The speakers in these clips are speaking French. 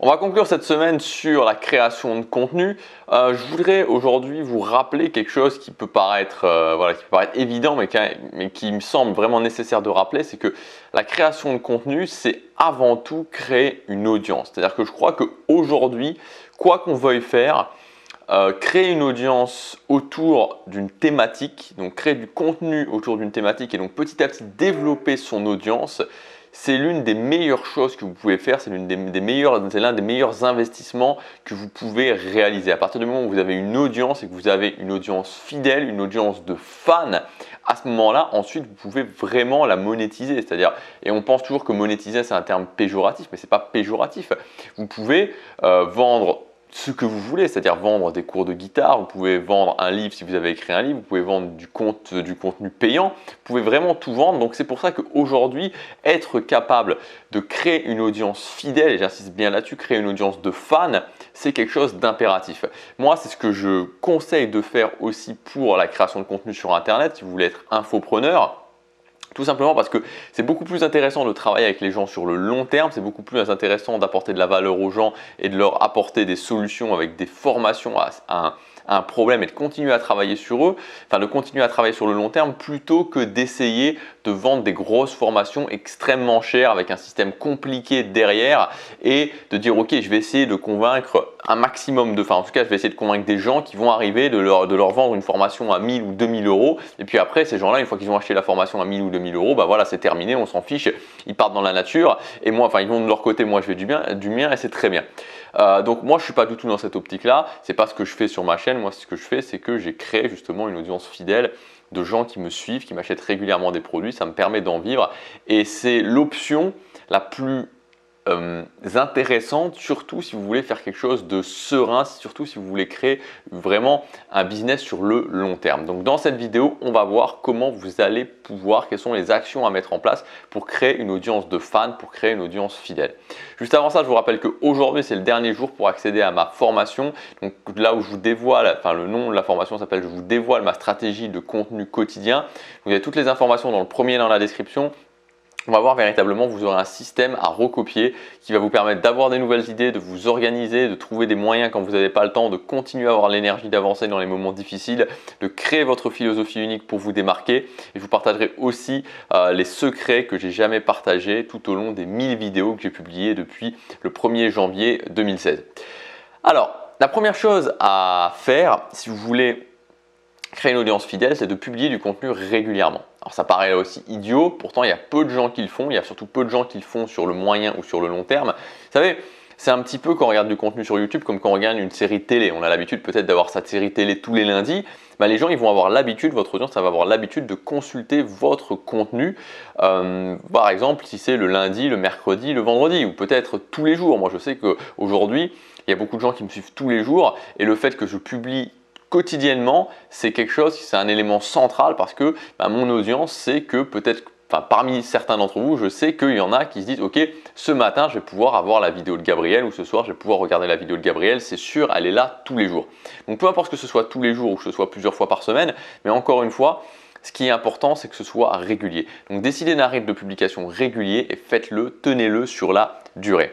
On va conclure cette semaine sur la création de contenu. Je voudrais aujourd'hui vous rappeler quelque chose qui peut paraître, évident, mais qui me semble vraiment nécessaire de rappeler, c'est que la création de contenu, c'est avant tout créer une audience. C'est-à-dire que je crois qu'aujourd'hui, quoi qu'on veuille faire, créer une audience autour d'une thématique, donc créer du contenu autour d'une thématique et donc petit à petit développer son audience, c'est l'une des meilleures choses que vous pouvez faire, c'est l'un des meilleurs investissements que vous pouvez réaliser. À partir du moment où vous avez une audience et que vous avez une audience fidèle, une audience de fans, à ce moment-là, ensuite, vous pouvez vraiment la monétiser. C'est-à-dire, et on pense toujours que monétiser, c'est un terme péjoratif, mais ce n'est pas péjoratif. Vous pouvez vendre ce que vous voulez, c'est-à-dire vendre des cours de guitare, vous pouvez vendre un livre si vous avez écrit un livre, vous pouvez vendre du contenu payant, vous pouvez vraiment tout vendre. Donc c'est pour ça qu'aujourd'hui, être capable de créer une audience fidèle, et j'insiste bien là-dessus, créer une audience de fans, c'est quelque chose d'impératif. Moi, c'est ce que je conseille de faire aussi pour la création de contenu sur Internet, si vous voulez être infopreneur. Tout simplement parce que c'est beaucoup plus intéressant de travailler avec les gens sur le long terme, c'est beaucoup plus intéressant d'apporter de la valeur aux gens et de leur apporter des solutions avec des formations à un problème et de continuer à travailler sur eux, enfin de continuer à travailler sur le long terme plutôt que d'essayer de vendre des grosses formations extrêmement chères avec un système compliqué derrière et de dire ok, je vais essayer de convaincre un maximum en tout cas je vais essayer de convaincre des gens qui vont arriver de leur vendre une formation à 1000 ou 2000 euros et puis après ces gens-là, une fois qu'ils ont acheté la formation à 1000 ou 2000 euros, bah voilà, c'est terminé, on s'en fiche, ils partent dans la nature et moi, ils vont de leur côté, moi je vais du mien et c'est très bien. Donc moi je ne suis pas du tout dans cette optique-là, c'est pas ce que je fais sur ma chaîne. Moi ce que je fais, c'est que j'ai créé justement une audience fidèle de gens qui me suivent, qui m'achètent régulièrement des produits, ça me permet d'en vivre et c'est l'option la plus intéressante, surtout si vous voulez faire quelque chose de serein, surtout si vous voulez créer vraiment un business sur le long terme. Donc dans cette vidéo, on va voir comment vous allez pouvoir, quelles sont les actions à mettre en place pour créer une audience de fans, pour créer une audience fidèle. Juste avant ça, je vous rappelle qu'aujourd'hui, c'est le dernier jour pour accéder à ma formation. Donc là où je vous dévoile, le nom de la formation s'appelle « Je vous dévoile ma stratégie de contenu quotidien ». Vous avez toutes les informations dans le premier lien dans la description. On va voir véritablement, vous aurez un système à recopier qui va vous permettre d'avoir des nouvelles idées, de vous organiser, de trouver des moyens quand vous n'avez pas le temps, de continuer à avoir l'énergie d'avancer dans les moments difficiles, de créer votre philosophie unique pour vous démarquer. Et je vous partagerai aussi les secrets que j'ai jamais partagés tout au long des 1000 vidéos que j'ai publiées depuis le 1er janvier 2016. Alors, la première chose à faire si vous voulez créer une audience fidèle, c'est de publier du contenu régulièrement. Alors ça paraît aussi idiot, pourtant il y a peu de gens qui le font, il y a surtout peu de gens qui le font sur le moyen ou sur le long terme. Vous savez, c'est un petit peu quand on regarde du contenu sur YouTube comme quand on regarde une série télé. On a l'habitude peut-être d'avoir cette série télé tous les lundis. Les gens ils vont avoir l'habitude, votre audience ça va avoir l'habitude de consulter votre contenu. Par exemple, si c'est le lundi, le mercredi, le vendredi ou peut-être tous les jours. Moi je sais qu'aujourd'hui, il y a beaucoup de gens qui me suivent tous les jours et le fait que je publie quotidiennement, c'est quelque chose, c'est un élément central parce que mon audience sait que peut-être, parmi certains d'entre vous, je sais qu'il y en a qui se disent ok, ce matin je vais pouvoir avoir la vidéo de Gabriel ou ce soir je vais pouvoir regarder la vidéo de Gabriel, c'est sûr, elle est là tous les jours. Donc peu importe que ce soit tous les jours ou que ce soit plusieurs fois par semaine, mais encore une fois, ce qui est important, c'est que ce soit régulier. Donc décidez d'un rythme de publication régulier et faites-le, tenez-le sur la durée.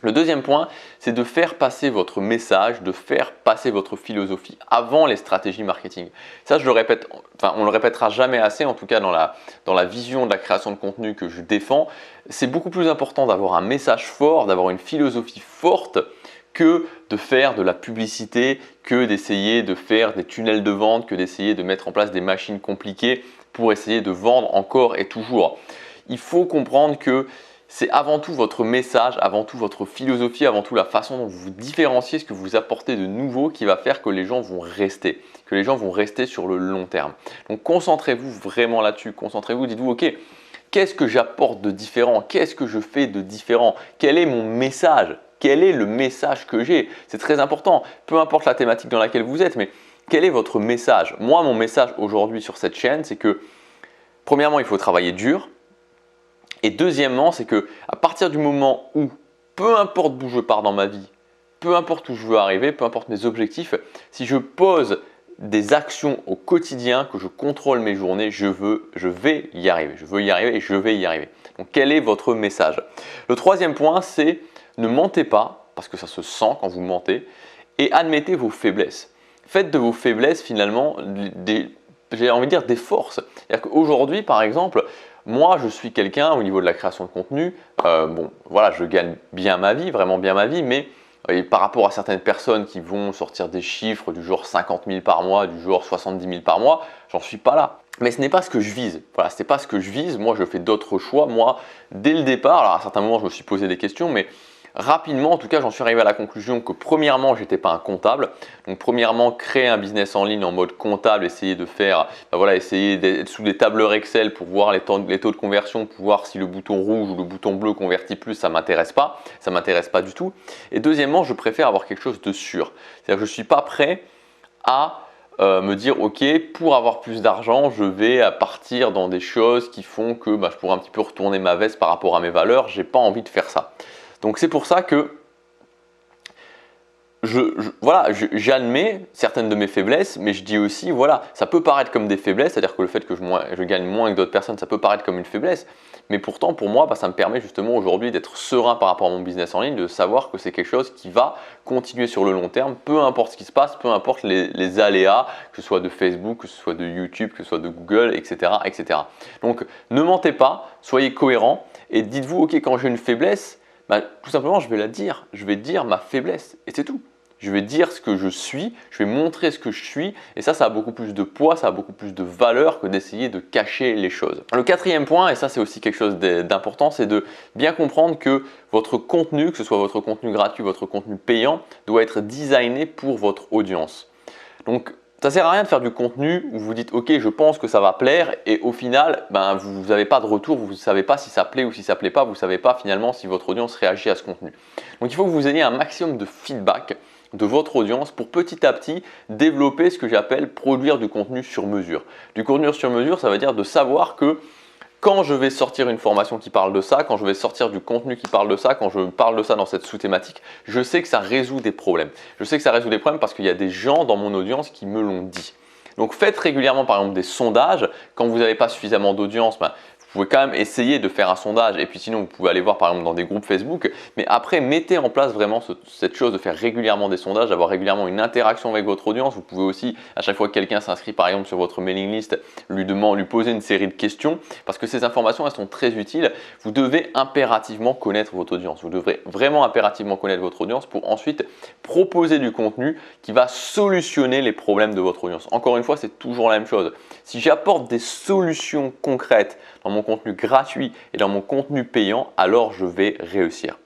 Le deuxième point, c'est de faire passer votre message, de faire passer votre philosophie avant les stratégies marketing. Ça, je le répète, on le répétera jamais assez, en tout cas dans la vision de la création de contenu que je défends. C'est beaucoup plus important d'avoir un message fort, d'avoir une philosophie forte que de faire de la publicité, que d'essayer de faire des tunnels de vente, que d'essayer de mettre en place des machines compliquées pour essayer de vendre encore et toujours. Il faut comprendre que c'est avant tout votre message, avant tout votre philosophie, avant tout la façon dont vous vous différenciez, ce que vous apportez de nouveau qui va faire que les gens vont rester, sur le long terme. Donc concentrez-vous vraiment là-dessus, concentrez-vous, dites-vous ok, qu'est-ce que j'apporte de différent? Qu'est-ce que je fais de différent? Quel est mon message? Quel est le message que j'ai? C'est très important, peu importe la thématique dans laquelle vous êtes, mais quel est votre message? Moi, mon message aujourd'hui sur cette chaîne, c'est que premièrement, il faut travailler dur. Et deuxièmement, c'est que à partir du moment où, peu importe d'où je pars dans ma vie, peu importe où je veux arriver, peu importe mes objectifs, si je pose des actions au quotidien, que je contrôle mes journées, je vais y arriver. Je veux y arriver et je vais y arriver. Donc quel est votre message? Le troisième point, c'est ne mentez pas, parce que ça se sent quand vous mentez, et admettez vos faiblesses. Faites de vos faiblesses finalement j'ai envie de dire des forces. C'est-à-dire qu'aujourd'hui, par exemple, moi, je suis quelqu'un au niveau de la création de contenu, bon, voilà, je gagne bien ma vie, vraiment bien ma vie, mais par rapport à certaines personnes qui vont sortir des chiffres du genre 50 000 par mois, du genre 70 000 par mois, j'en suis pas là. Mais ce n'est pas ce que je vise. Voilà, ce n'est pas ce que je vise. Moi, je fais d'autres choix. Moi, dès le départ, alors à certains moments, je me suis posé des questions, mais rapidement, en tout cas, j'en suis arrivé à la conclusion que premièrement, je n'étais pas un comptable. Donc premièrement, créer un business en ligne en mode comptable, essayer de faire, voilà, essayer d'être sous des tableurs Excel pour voir les taux de conversion, pour voir si le bouton rouge ou le bouton bleu convertit plus, ça ne m'intéresse pas. Ça ne m'intéresse pas du tout. Et deuxièmement, je préfère avoir quelque chose de sûr. C'est-à-dire que je ne suis pas prêt à me dire ok, pour avoir plus d'argent, je vais partir dans des choses qui font que je pourrais un petit peu retourner ma veste par rapport à mes valeurs. J'ai pas envie de faire ça. Donc c'est pour ça que voilà, j'admets certaines de mes faiblesses, mais je dis aussi, voilà, ça peut paraître comme des faiblesses, c'est-à-dire que le fait que je gagne moins que d'autres personnes, ça peut paraître comme une faiblesse, mais pourtant pour moi, ça me permet justement aujourd'hui d'être serein par rapport à mon business en ligne, de savoir que c'est quelque chose qui va continuer sur le long terme, peu importe ce qui se passe, peu importe les aléas, que ce soit de Facebook, que ce soit de YouTube, que ce soit de Google, etc. etc. Donc ne mentez pas, soyez cohérents et dites-vous, ok, quand j'ai une faiblesse, tout simplement, je vais la dire. Je vais dire ma faiblesse et c'est tout. Je vais dire ce que je suis, je vais montrer ce que je suis et ça a beaucoup plus de poids, ça a beaucoup plus de valeur que d'essayer de cacher les choses. Le quatrième point, et ça c'est aussi quelque chose d'important, c'est de bien comprendre que votre contenu, que ce soit votre contenu gratuit, votre contenu payant, doit être designé pour votre audience. Donc, ça ne sert à rien de faire du contenu où vous dites ok, je pense que ça va plaire et au final vous n'avez pas de retour, vous ne savez pas si ça plaît ou si ça ne plaît pas, vous ne savez pas finalement si votre audience réagit à ce contenu. Donc il faut que vous ayez un maximum de feedback de votre audience pour petit à petit développer ce que j'appelle produire du contenu sur mesure. Du contenu sur mesure, ça veut dire de savoir que quand je vais sortir une formation qui parle de ça, quand je vais sortir du contenu qui parle de ça, quand je parle de ça dans cette sous-thématique, je sais que ça résout des problèmes. Je sais que ça résout des problèmes parce qu'il y a des gens dans mon audience qui me l'ont dit. Donc faites régulièrement par exemple des sondages. Quand vous n'avez pas suffisamment d'audience, vous pouvez quand même essayer de faire un sondage et puis sinon vous pouvez aller voir par exemple dans des groupes Facebook, mais après mettez en place vraiment cette chose de faire régulièrement des sondages, d'avoir régulièrement une interaction avec votre audience. Vous pouvez aussi à chaque fois que quelqu'un s'inscrit par exemple sur votre mailing list, lui poser une série de questions parce que ces informations elles sont très utiles. Vous devez impérativement connaître votre audience, vous devrez vraiment impérativement connaître votre audience pour ensuite proposer du contenu qui va solutionner les problèmes de votre audience. Encore une fois, c'est toujours la même chose. Si j'apporte des solutions concrètes dans mon contenu gratuit et dans mon contenu payant, alors je vais réussir.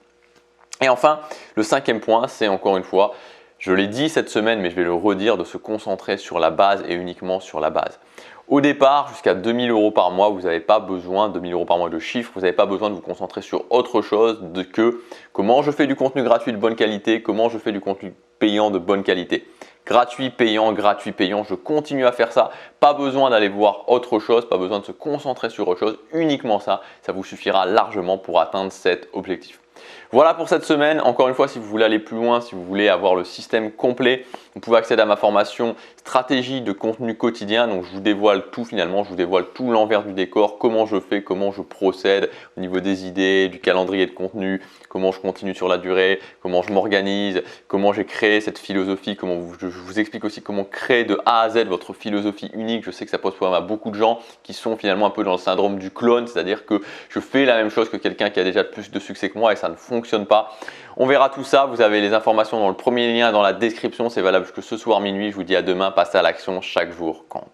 Et enfin, le cinquième point, c'est encore une fois, je l'ai dit cette semaine, mais je vais le redire, de se concentrer sur la base et uniquement sur la base. Au départ, jusqu'à 2 000 € par mois, vous n'avez pas besoin, 2 000 € par mois de chiffre, vous n'avez pas besoin de vous concentrer sur autre chose que comment je fais du contenu gratuit de bonne qualité, comment je fais du contenu payant de bonne qualité. Gratuit, payant, je continue à faire ça. Pas besoin d'aller voir autre chose, pas besoin de se concentrer sur autre chose, uniquement ça, ça vous suffira largement pour atteindre cet objectif. Voilà pour cette semaine. Encore une fois, si vous voulez aller plus loin, si vous voulez avoir le système complet, vous pouvez accéder à ma formation stratégie de contenu quotidien. Donc, je vous dévoile tout finalement, je vous dévoile tout l'envers du décor, comment je fais, comment je procède au niveau des idées, du calendrier de contenu, comment je continue sur la durée, comment je m'organise, comment j'ai créé cette philosophie, je vous explique aussi comment créer de A à Z votre philosophie unique. Je sais que ça pose problème à beaucoup de gens qui sont finalement un peu dans le syndrome du clone, c'est-à-dire que je fais la même chose que quelqu'un qui a déjà plus de succès que moi et ça ne fonctionne pas. On verra tout ça, vous avez les informations dans le premier lien dans la description, c'est valable jusque ce soir minuit. Je vous dis à demain, passez à l'action, chaque jour compte.